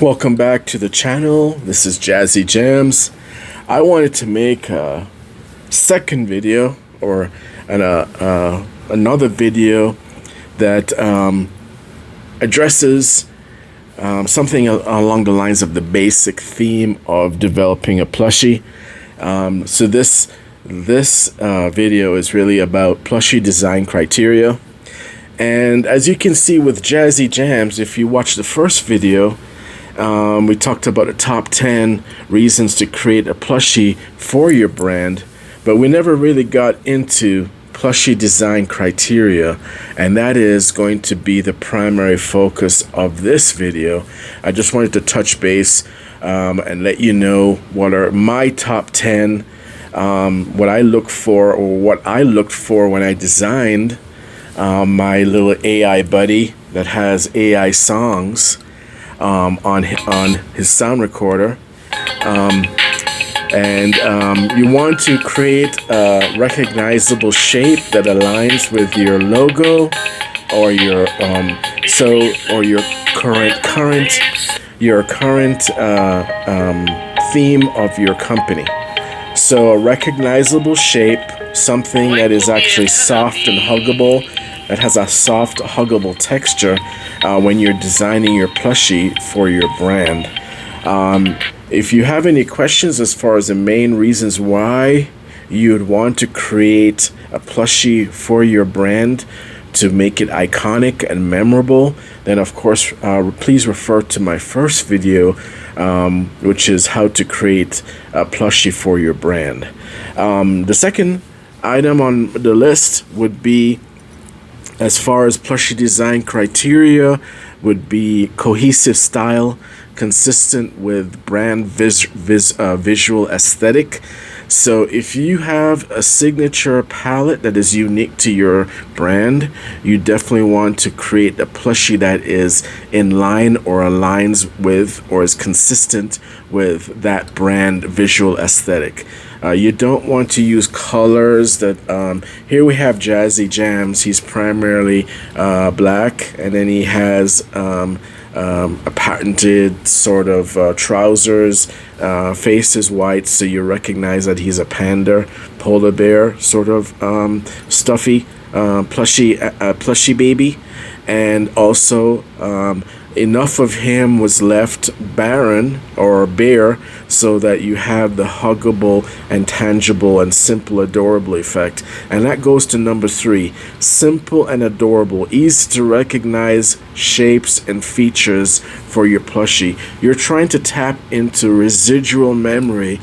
Welcome back to the channel. This is Jazzy Jams. I wanted to make a second video or another video that addresses something along the lines of the basic theme of developing a plushie. So this video is really about plushie design criteria. And as you can see with Jazzy Jams, if you watch the first video, we talked about the top 10 reasons to create a plushie for your brand, but we never really got into plushie design criteria, and that is going to be the primary focus of this video. I just wanted to touch base and let you know what are my top 10, what I look for, or what I looked for when I designed my little AI buddy that has AI songs on his sound recorder. You want to create a recognizable shape that aligns with your logo or your current theme of your company. So a recognizable shape, something that is actually soft and huggable, that has a soft, huggable texture when you're designing your plushie for your brand. If you have any questions as far as the main reasons why you'd want to create a plushie for your brand to make it iconic and memorable, then of course please refer to my first video, which is how to create a plushie for your brand. The second item on the list would be, as far as plushie design criteria, would be cohesive style, consistent with brand visual aesthetic. So if you have a signature palette that is unique to your brand, you definitely want to create a plushie that is in line or aligns with or is consistent with that brand visual aesthetic. You don't want to use colors that here we have Jazzy Jams. He's primarily black, and then he has a patented sort of trousers. Face is white, so you recognize that he's a panda, polar bear sort of stuffy plushie baby. And also enough of him was left barren or bare so that you have the huggable and tangible and simple adorable effect. And that goes to number 3, simple and adorable, easy to recognize shapes and features for your plushie. You're trying to tap into residual memory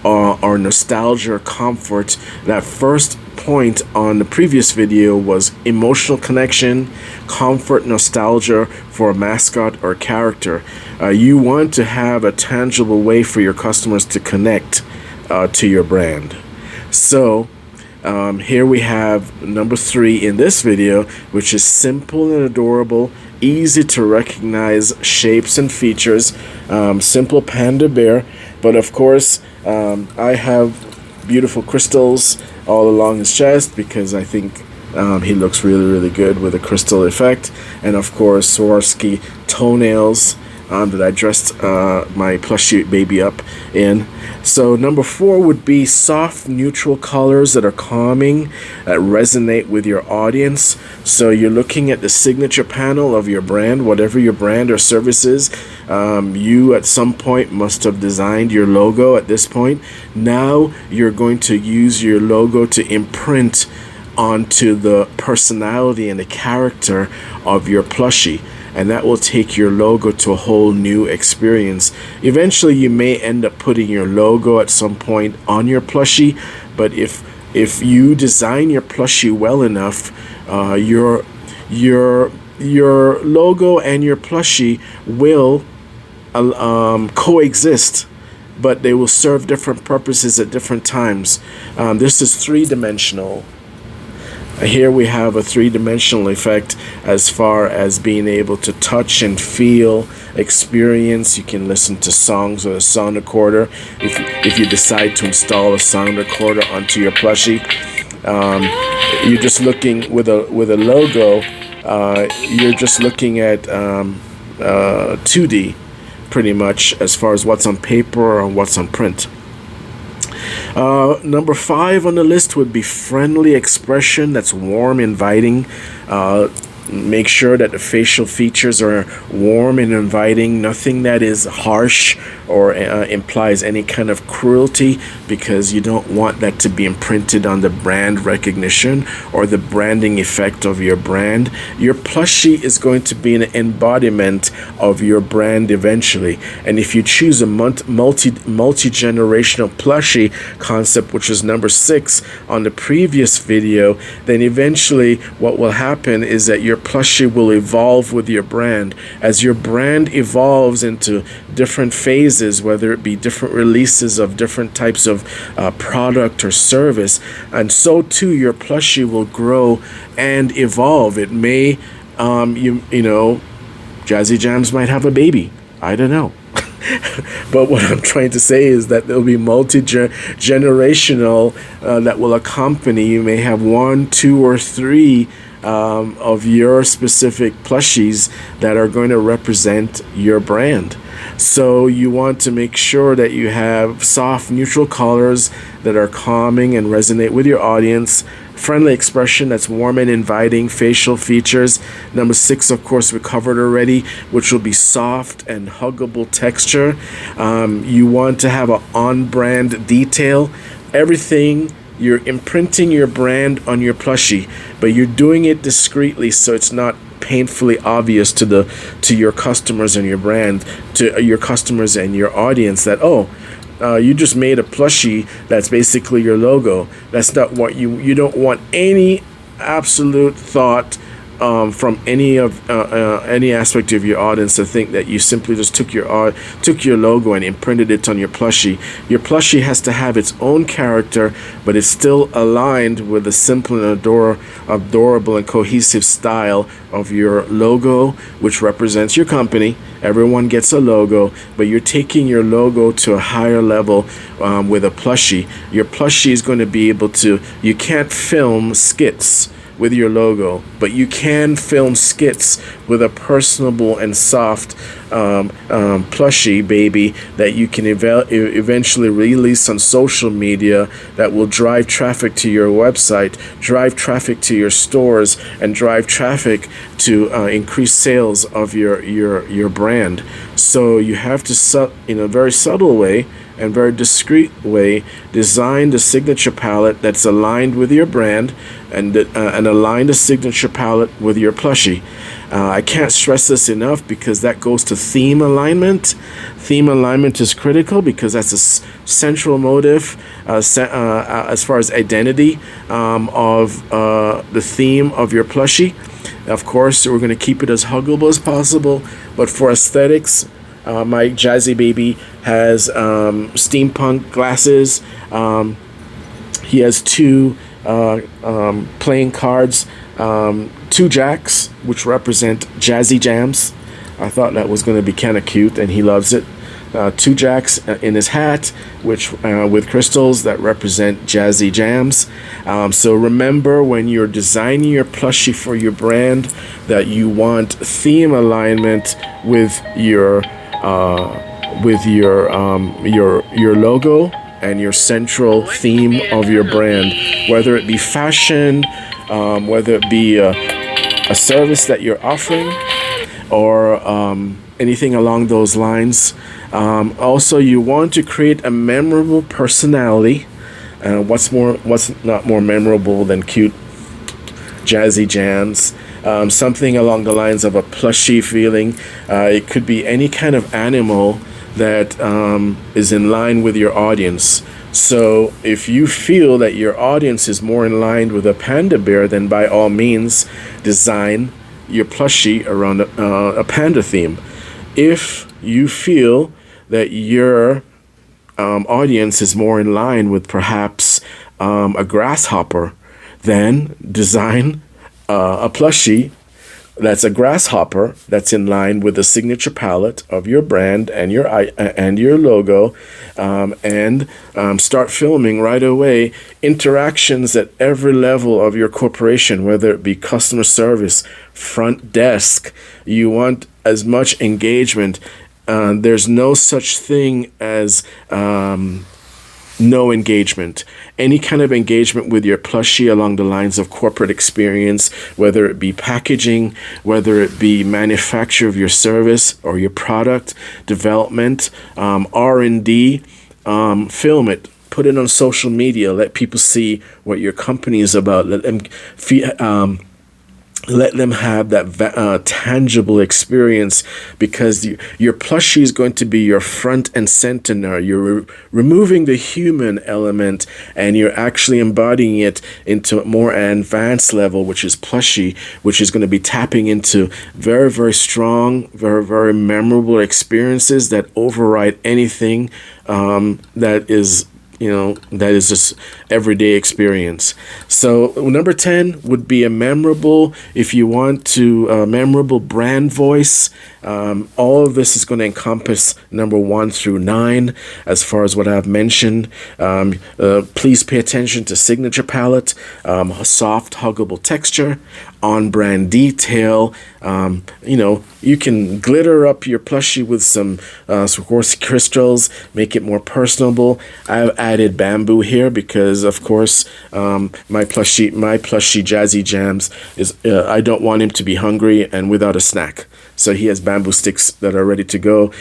or nostalgia or comfort. That first point on the previous video was emotional connection, comfort, nostalgia for a mascot or character. You want to have a tangible way for your customers to connect to your brand. So here we have number 3 in this video, which is simple and adorable, easy to recognize shapes and features, simple panda bear. But of course I have beautiful crystals all along his chest because I think he looks really good with a crystal effect. And of course Swarovski toenails that I dressed my plushie baby up in. So number 4 would be soft neutral colors that are calming, that resonate with your audience. So you're looking at the signature panel of your brand, whatever your brand or service is. You at some point must have designed your logo at this point. Now you're going to use your logo to imprint onto the personality and the character of your plushie, and that will take your logo to a whole new experience. Eventually you may end up putting your logo at some point on your plushie, but if you design your plushie well enough, your logo and your plushie will coexist, but they will serve different purposes at different times. This is 3-dimensional. Here we have a 3-dimensional effect as far as being able to touch and feel, experience. You can listen to songs on a sound recorder if you decide to install a sound recorder onto your plushie. You're just looking with a logo. You're just looking at 2D. pretty much, as far as what's on paper or what's on print. Number 5 on the list would be friendly expression that's warm, inviting. Make sure that the facial features are warm and inviting, nothing that is harsh or implies any kind of cruelty, because you don't want that to be imprinted on the brand recognition or the branding effect of your brand. Your plushie is going to be an embodiment of your brand eventually, and if you choose a multi-generational plushie concept, which is number 6 on the previous video, then eventually what will happen is that your plushie will evolve with your brand. As your brand evolves into different phases, whether it be different releases of different types of product or service, and so too your plushie will grow and evolve. It may, you know, Jazzy Jams might have a baby. I don't know. But what I'm trying to say is that there'll be multi-generational that will accompany. You may have 1, 2, or 3 of your specific plushies that are going to represent your brand. So you want to make sure that you have soft, neutral colors that are calming and resonate with your audience. Friendly expression that's warm and inviting. Facial features. Number 6, of course, we covered already, which will be soft and huggable texture. You want to have an on-brand detail. Everything, you're imprinting your brand on your plushie, but you're doing it discreetly, so it's not painfully obvious to your customers and your brand, to your customers and your audience, that you just made a plushie that's basically your logo. That's not what you don't want any absolute thought from any aspect of your audience to think that you simply just took your logo and imprinted it on your plushie. Your plushie has to have its own character, but it's still aligned with the simple and adorable and cohesive style of your logo, which represents your company. Everyone gets a logo, but you're taking your logo to a higher level with a plushie. Your plushie is going to be able to, you can't film skits with your logo, but you can film skits with a personable and soft plushie baby that you can eventually release on social media, that will drive traffic to your website, drive traffic to your stores, and drive traffic to increase sales of your brand. So you have to, in a very subtle way and very discreet way, design the signature palette that's aligned with your brand, and align the signature palette with your plushie. I can't stress this enough, because that goes to theme alignment. Theme alignment is critical, because that's a central motive as far as identity of the theme of your plushie. Of course, we're going to keep it as huggable as possible, but for aesthetics, my Jazzy Baby has steampunk glasses. He has 2 playing cards, 2 jacks, which represent Jazzy Jams. I thought that was going to be kind of cute, and he loves it. 2 jacks in his hat, which with crystals that represent Jazzy Jams. So remember, when you're designing your plushie for your brand, that you want theme alignment with your logo and your central theme of your brand, whether it be fashion, whether it be a service that you're offering, or anything along those lines. Also, you want to create a memorable personality. What's not more memorable than cute Jazzy Jams? Something along the lines of a plushie feeling. It could be any kind of animal that is in line with your audience. So if you feel that your audience is more in line with a panda bear, then by all means design your plushie around a panda theme. If you feel that your audience is more in line with perhaps a grasshopper, then design a plushie that's a grasshopper that's in line with the signature palette of your brand and your logo, and start filming right away interactions at every level of your corporation, whether it be customer service, front desk. You want as much engagement There's no such thing as no engagement. Any kind of engagement with your plushie along the lines of corporate experience, whether it be packaging, whether it be manufacture of your service or your product development, R&D, film it. Put it on social media. Let people see what your company is about. Let them have that tangible experience, because your plushie is going to be your front and center now. You're removing the human element and you're actually embodying it into a more advanced level, which is plushie, which is going to be tapping into very, very strong, very, very memorable experiences that override anything that is just everyday experience. So number 10 would be a memorable, if you want to, memorable brand voice. All of this is going to encompass number 1 through 9 as far as what I've mentioned. Please pay attention to signature palette, soft, huggable texture, on-brand detail. You can glitter up your plushie with some Swarovski crystals, make it more personable. I've added bamboo here because, of course, my plushie Jazzy Jams is I don't want him to be hungry and without a snack. So he has bamboo sticks that are ready to go.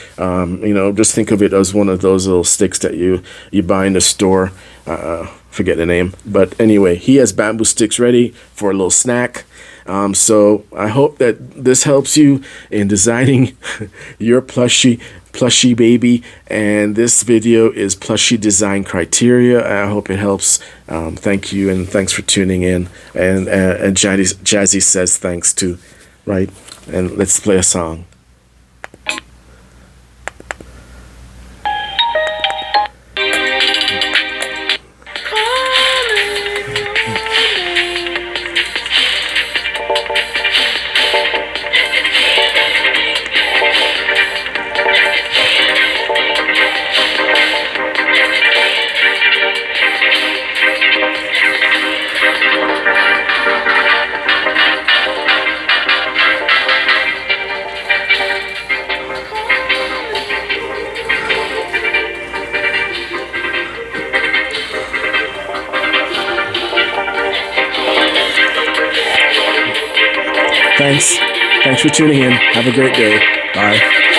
Just think of it as one of those little sticks that you buy in the store. Forget the name, but anyway, he has bamboo sticks ready for a little snack. So I hope that this helps you in designing your plushie baby. And this video is plushie design criteria. I hope it helps. Thank you, and thanks for tuning in. And Jazzy says thanks too, right? And let's play a song. Thanks for tuning in. Have a great day. Bye.